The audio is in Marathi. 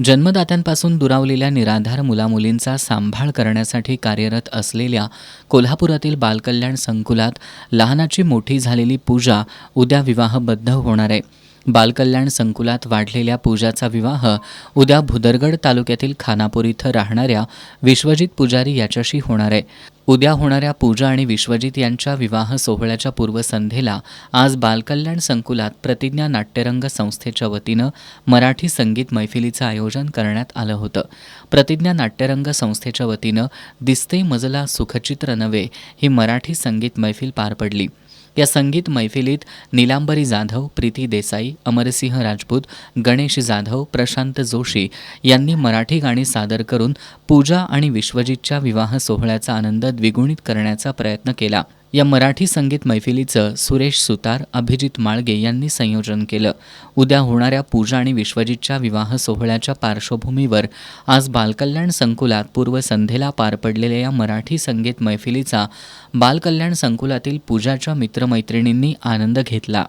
जन्मदात्यांपासून दुरावलेल्या निराधार मुलामुलींचा सांभाळ करण्यासाठी कार्यरत असलेल्या कोल्हापुरातील बालकल्याण संकुलात लहानाची मोठी झालेली पूजा उद्या विवाहबद्ध होणार आहे. बालकल्याण संकुलात वाढलेल्या पूजाचा विवाह उद्या भुदरगड तालुक्यातील खानापूर इथं राहणाऱ्या विश्वजित पुजारी याच्याशी होणार आहे. उद्या होणाऱ्या पूजा आणि विश्वजित यांच्या विवाह सोहळ्याच्या पूर्वसंध्येला आज बालकल्याण संकुलात प्रतिज्ञा नाट्यरंग संस्थेच्या वतीनं मराठी संगीत मैफिलीचं आयोजन करण्यात आलं होतं. प्रतिज्ञा नाट्यरंग संस्थेच्या वतीनं दिसते मजला सुखचित्र नवे ही मराठी संगीत मैफिल पार पडली. या संगीत मैफिलीत नीलांबरी जाधव, प्रीती देसाई, अमरसिंह राजपूत, गणेश जाधव, प्रशांत जोशी यांनी मराठी गाणी सादर करून पूजा आणि विश्वजितच्या विवाह सोहळ्याचा आनंद द्विगुणित करण्याचा प्रयत्न केला. या मराठी संगीत मैफिलीचं सुरेश सुतार, अभिजित माळगे यांनी संयोजन केलं. उद्या होणाऱ्या पूजा आणि विश्वजितच्या विवाह सोहळ्याच्या पार्श्वभूमीवर आज बालकल्याण संकुलात पूर्वसंध्येला पार पडलेल्या या मराठी संगीत मैफिलीचा बालकल्याण संकुलातील पूजाच्या मित्रमैत्रिणींनी आनंद घेतला.